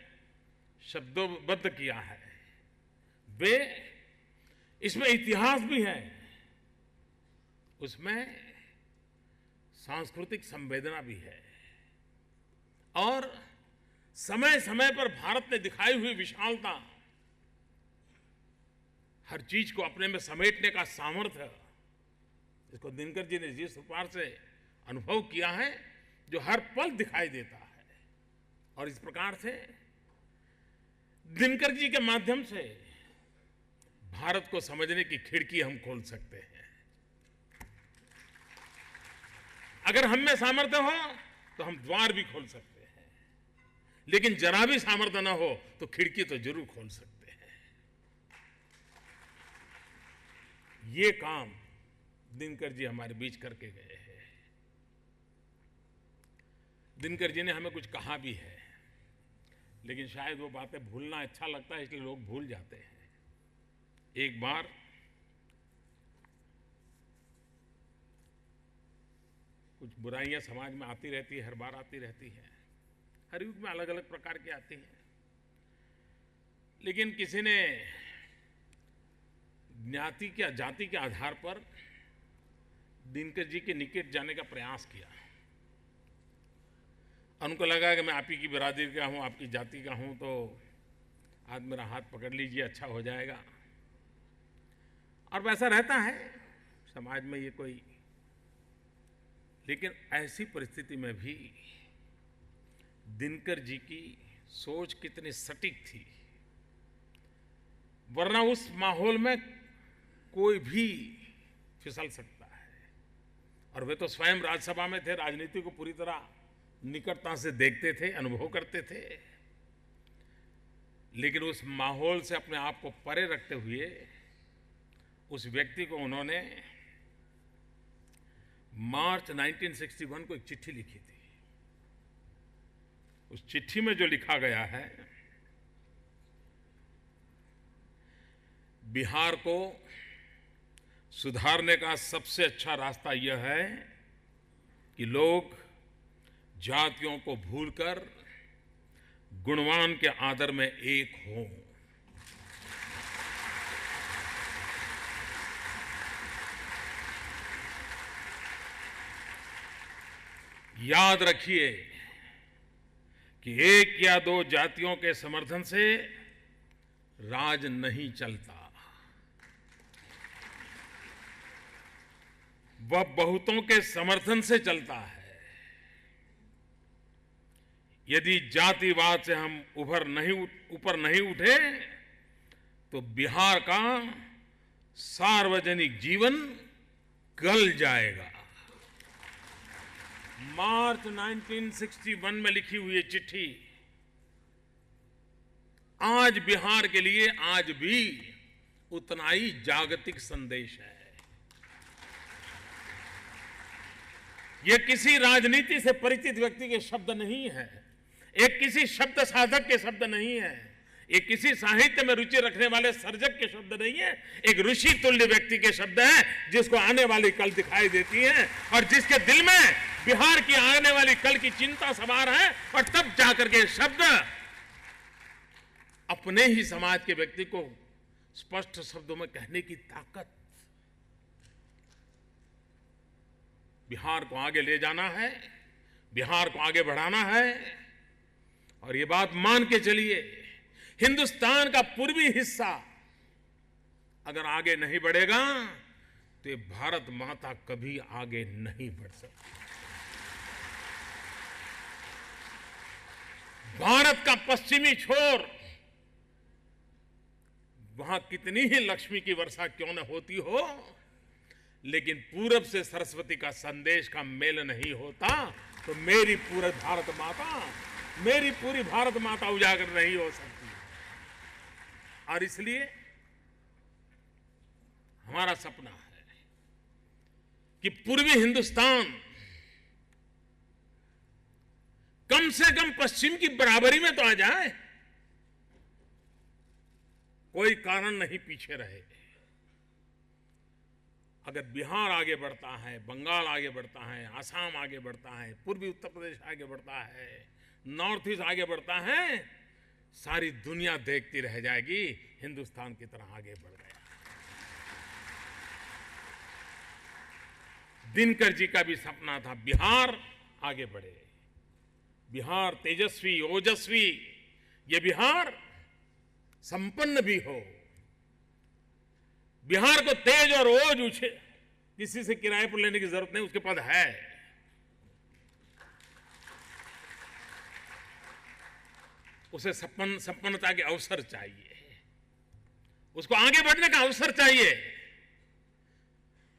S7: शब्दबद्ध किया है, वे इसमें इतिहास भी है, उसमें सांस्कृतिक संवेदना भी है, और समय समय पर भारत ने दिखाई हुई विशालता, हर चीज को अपने में समेटने का सामर्थ्य, इसको दिनकर जी ने जिस प्रकार से अनुभव किया है, जो हर पल दिखाई देता है। और इस प्रकार से दिनकर जी के माध्यम से भारत को समझने की खिड़की हम खोल सकते हैं। अगर हम में सामर्थ्य हो तो हम द्वार भी खोल सकते हैं, लेकिन जरा भी सामर्थ्य ना हो तो खिड़की तो जरूर खोल सकते हैं। ये काम दिनकर जी हमारे बीच करके गए हैं। दिनकर जी ने हमें कुछ कहा भी है, लेकिन शायद वो बातें भूलना अच्छा लगता है, इसलिए लोग भूल जाते हैं। एक बार कुछ बुराइयां समाज में आती रहती है, हर बार आती रहती है, हर युग में अलग अलग प्रकार की आती हैं, लेकिन किसी ने ज्ञाति के जाति के आधार पर दिनकर जी के निकट जाने का प्रयास किया। उनको लगा कि मैं आप ही की बिरादरी का हूं, आपकी जाति का हूं, तो आज मेरा हाथ पकड़ लीजिए, अच्छा हो जाएगा। और वैसा रहता है समाज में ये कोई, लेकिन ऐसी परिस्थिति में भी दिनकर जी की सोच कितनी सटीक थी, वरना उस माहौल में कोई भी फिसल सकता है। और वे तो स्वयं राज्यसभा में थे, राजनीति को पूरी तरह निकटता से देखते थे, अनुभव करते थे, लेकिन उस माहौल से अपने आप को परे रखते हुए उस व्यक्ति को उन्होंने मार्च 1961 को एक चिट्ठी लिखी थी। उस चिट्ठी में जो लिखा गया है, बिहार को सुधारने का सबसे अच्छा रास्ता यह है कि लोग जातियों को भूलकर गुणवान के आदर में एक हों। याद रखिए कि एक या दो जातियों के समर्थन से राज नहीं चलता, वह बहुतों के समर्थन से चलता है। यदि जातिवाद से हम ऊपर नहीं उठे तो बिहार का सार्वजनिक जीवन गल जाएगा। मार्च 1961 में लिखी हुई चिट्ठी आज बिहार के लिए आज भी उतना ही जागतिक संदेश है। यह किसी राजनीति से परिचित व्यक्ति के शब्द नहीं है, एक किसी शब्द साधक के शब्द नहीं है, एक किसी साहित्य में रुचि रखने वाले सर्जक के शब्द नहीं है, एक ऋषि तुल्य व्यक्ति के शब्द हैं जिसको आने वाली कल दिखाई देती है और जिसके दिल में बिहार की आने वाली कल की चिंता सवार है। और तब जाकर के शब्द अपने ही समाज के व्यक्ति को स्पष्ट शब्दों में कहने की ताकत। बिहार को आगे ले जाना है, बिहार को आगे बढ़ाना है। और ये बात मान के चलिए, हिंदुस्तान का पूर्वी हिस्सा अगर आगे नहीं बढ़ेगा तो भारत माता कभी आगे नहीं बढ़ सकती। भारत का पश्चिमी छोर, वहां कितनी ही लक्ष्मी की वर्षा क्यों न होती हो, लेकिन पूरब से सरस्वती का संदेश का मेल नहीं होता तो मेरी पूरी भारत माता उजागर नहीं हो सकती। और इसलिए हमारा सपना है कि पूर्वी हिंदुस्तान कम से कम पश्चिम की बराबरी में तो आ जाए, कोई कारण नहीं पीछे रहे। अगर बिहार आगे बढ़ता है, बंगाल आगे बढ़ता है, आसाम आगे बढ़ता है, पूर्वी उत्तर प्रदेश आगे बढ़ता है, नॉर्थ ईस्ट आगे बढ़ता है, सारी दुनिया देखती रह जाएगी हिंदुस्तान की तरह आगे बढ़ गया। दिनकर जी का भी सपना था बिहार आगे बढ़े, बिहार तेजस्वी ओजस्वी, ये बिहार संपन्न भी हो, बिहार को तेज और ओज उछे किसी से किराए पर लेने की जरूरत नहीं, उसके पास है। उसे संपन्नता के अवसर चाहिए, उसको आगे बढ़ने का अवसर चाहिए।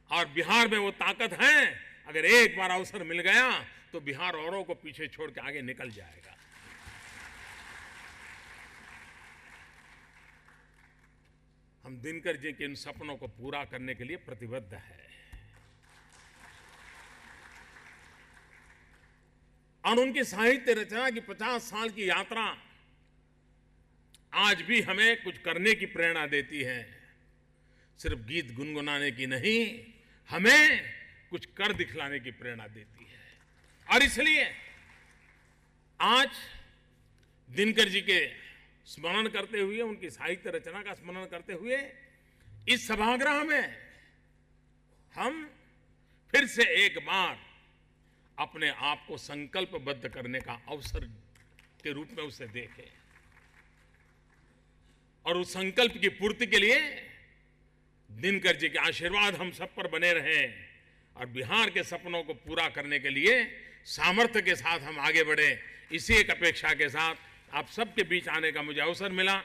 S7: और बिहार में वो ताकत है, अगर एक बार अवसर मिल गया तो बिहार औरों को पीछे छोड़ के आगे निकल जाएगा। हम दिनकर जी के इन सपनों को पूरा करने के लिए प्रतिबद्ध है। और उनकी साहित्य रचना की 50 साल की यात्रा आज भी हमें कुछ करने की प्रेरणा देती है, सिर्फ गीत गुनगुनाने की नहीं, हमें कुछ कर दिखलाने की प्रेरणा देती है। और इसलिए आज दिनकर जी के स्मरण करते हुए, उनकी साहित्य रचना का स्मरण करते हुए इस सभागृह में हम फिर से एक बार अपने आप को संकल्पबद्ध करने का अवसर के रूप में उसे देखें और उस संकल्प की पूर्ति के लिए दिनकर जी के आशीर्वाद हम सब पर बने रहें और बिहार के सपनों को पूरा करने के लिए सामर्थ्य के साथ हम आगे बढ़े। इसी एक अपेक्षा के साथ आप सबके बीच आने का मुझे अवसर मिला,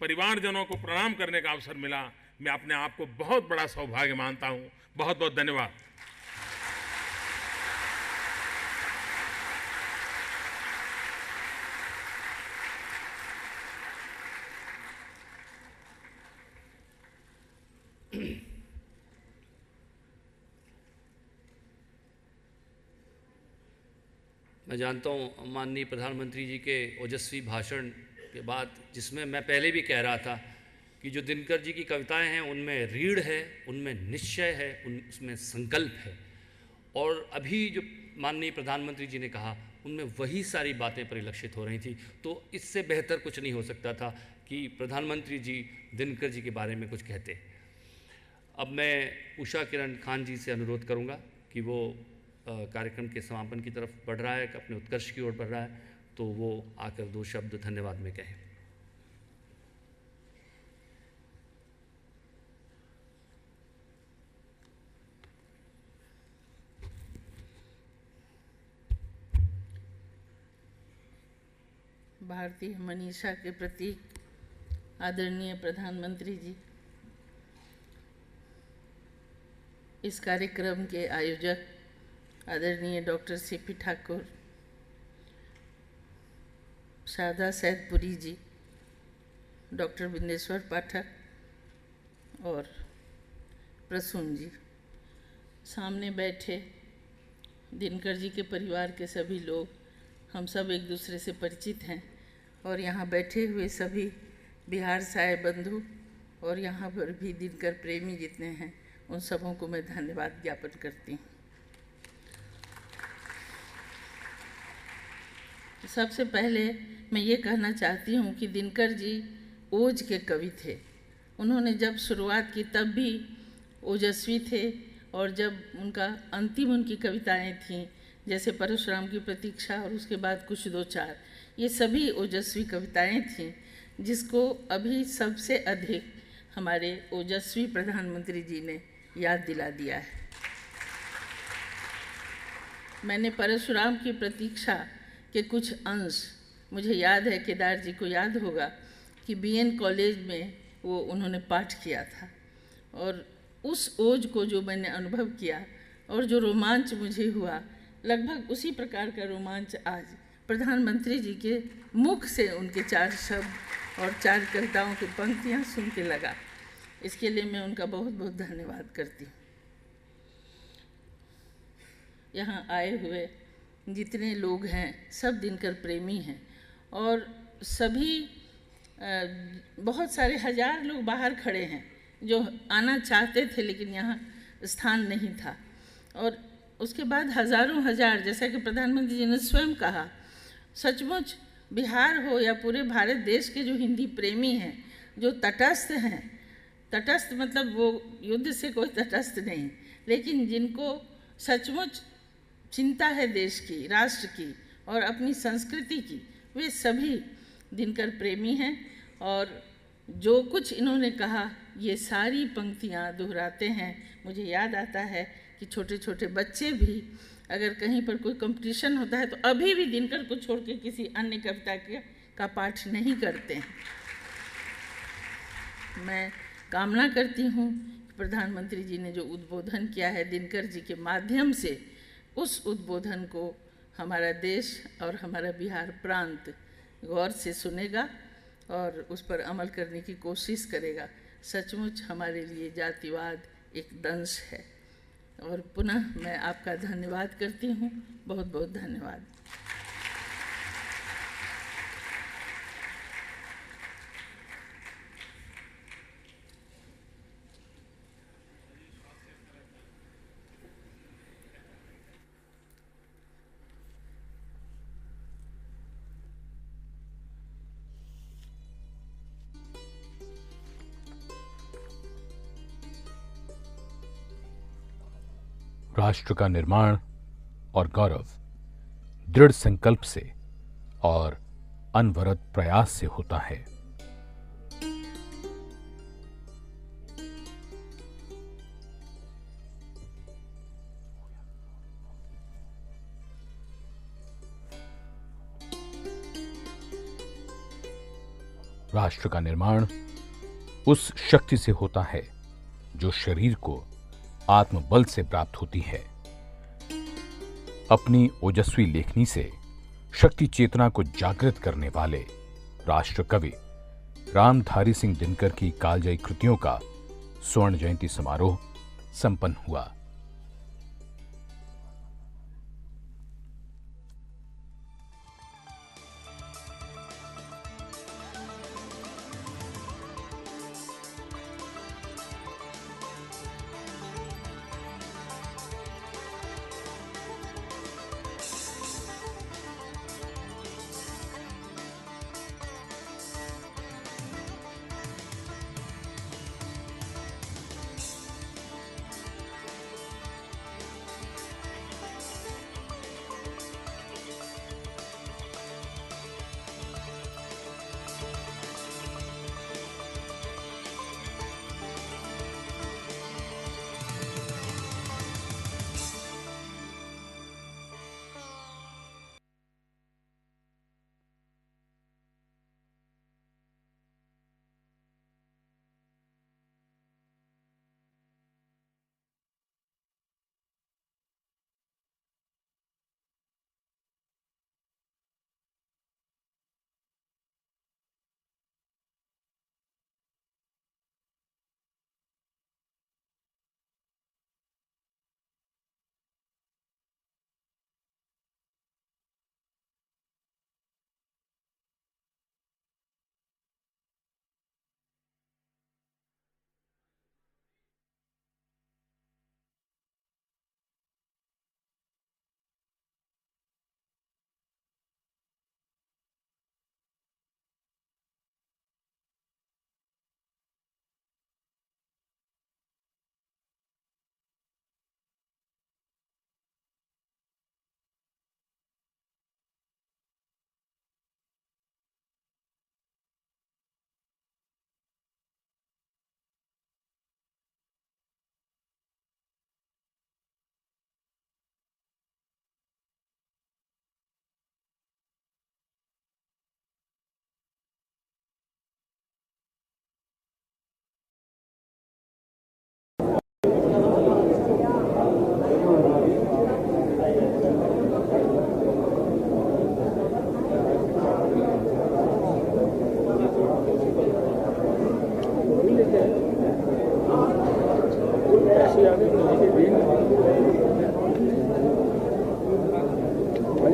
S7: परिवारजनों को प्रणाम करने का अवसर मिला। मैं अपने आप को बहुत बड़ा सौभाग्य मानता हूं। बहुत बहुत धन्यवाद।
S4: मैं जानता हूँ माननीय प्रधानमंत्री जी के ओजस्वी भाषण के बाद, जिसमें मैं पहले भी कह रहा था कि जो दिनकर जी की कविताएं हैं उनमें रीढ़ है, उनमें निश्चय है, उसमें संकल्प है, और अभी जो माननीय प्रधानमंत्री जी ने कहा उनमें वही सारी बातें परिलक्षित हो रही थी। तो इससे बेहतर कुछ नहीं हो सकता था कि प्रधानमंत्री जी दिनकर जी के बारे में कुछ कहते। अब मैं उषा किरण खान जी से अनुरोध करूंगा कि वो कार्यक्रम के समापन की तरफ बढ़ रहा है, अपने उत्कर्ष की ओर बढ़ रहा है, तो वो आकर 2 शब्द धन्यवाद में कहें।
S8: भारतीय मनीषा के प्रतीक आदरणीय प्रधानमंत्री जी, इस कार्यक्रम के आयोजक आदरणीय डॉक्टर सीपी ठाकुर, शारदा सैदपुरी जी, डॉक्टर बिंदेश्वर पाठक और प्रसून जी, सामने बैठे दिनकर जी के परिवार के सभी लोग, हम सब एक दूसरे से परिचित हैं, और यहाँ बैठे हुए सभी बिहार से आए बंधु और यहाँ पर भी दिनकर प्रेमी जितने हैं, उन सबों को मैं धन्यवाद ज्ञापन करती हूँ। सबसे पहले मैं ये कहना चाहती हूँ कि दिनकर जी ओज के कवि थे। उन्होंने जब शुरुआत की तब भी ओजस्वी थे, और जब अंतिम उनकी कविताएं थीं, जैसे परशुराम की प्रतीक्षा और उसके बाद कुछ 2-4, ये सभी ओजस्वी कविताएं थीं, जिसको अभी सबसे अधिक हमारे ओजस्वी प्रधानमंत्री जी ने याद दिला दिया है। मैंने परशुराम की प्रतीक्षा के कुछ अंश, मुझे याद है, केदार जी को याद होगा कि बीएन कॉलेज में वो उन्होंने पाठ किया था, और उस ओज को जो मैंने अनुभव किया और जो रोमांच मुझे हुआ, लगभग उसी प्रकार का रोमांच आज प्रधानमंत्री जी के मुख से उनके 4 शब्द और 4 कविताओं की पंक्तियां सुन के लगा। इसके लिए मैं उनका बहुत बहुत धन्यवाद करती हूँ। यहाँ आए हुए जितने लोग हैं सब दिनकर प्रेमी हैं, और सभी बहुत सारे 1000 लोग बाहर खड़े हैं जो आना चाहते थे लेकिन यहाँ स्थान नहीं था, और उसके बाद हज़ारों हज़ार, जैसा कि प्रधानमंत्री जी ने स्वयं कहा, सचमुच बिहार हो या पूरे भारत देश के जो हिंदी प्रेमी हैं, जो तटस्थ हैं, तटस्थ मतलब वो युद्ध से कोई तटस्थ नहीं, लेकिन जिनको सचमुच चिंता है देश की, राष्ट्र की और अपनी संस्कृति की, वे सभी दिनकर प्रेमी हैं। और जो कुछ इन्होंने कहा, ये सारी पंक्तियाँ दोहराते हैं। मुझे याद आता है कि छोटे छोटे बच्चे भी अगर कहीं पर कोई कंपटीशन होता है तो अभी भी दिनकर को छोड़ के किसी अन्य कविता का पाठ नहीं करते हैं। मैं कामना करती हूँ कि प्रधानमंत्री जी ने जो उद्बोधन किया है दिनकर जी के माध्यम से, उस उद्बोधन को हमारा देश और हमारा बिहार प्रांत गौर से सुनेगा और उस पर अमल करने की कोशिश करेगा। सचमुच हमारे लिए जातिवाद एक दंश है। और पुनः मैं आपका धन्यवाद करती हूँ। बहुत बहुत धन्यवाद।
S1: राष्ट्र का निर्माण और गौरव दृढ़ संकल्प से और अनवरत प्रयास से होता है। राष्ट्र का निर्माण उस शक्ति से होता है जो शरीर को आत्मबल से प्राप्त होती है। अपनी ओजस्वी लेखनी से शक्ति चेतना को जागृत करने वाले राष्ट्र कवि रामधारी सिंह दिनकर की कालजयी कृतियों का स्वर्ण जयंती समारोह संपन्न हुआ।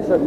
S9: सर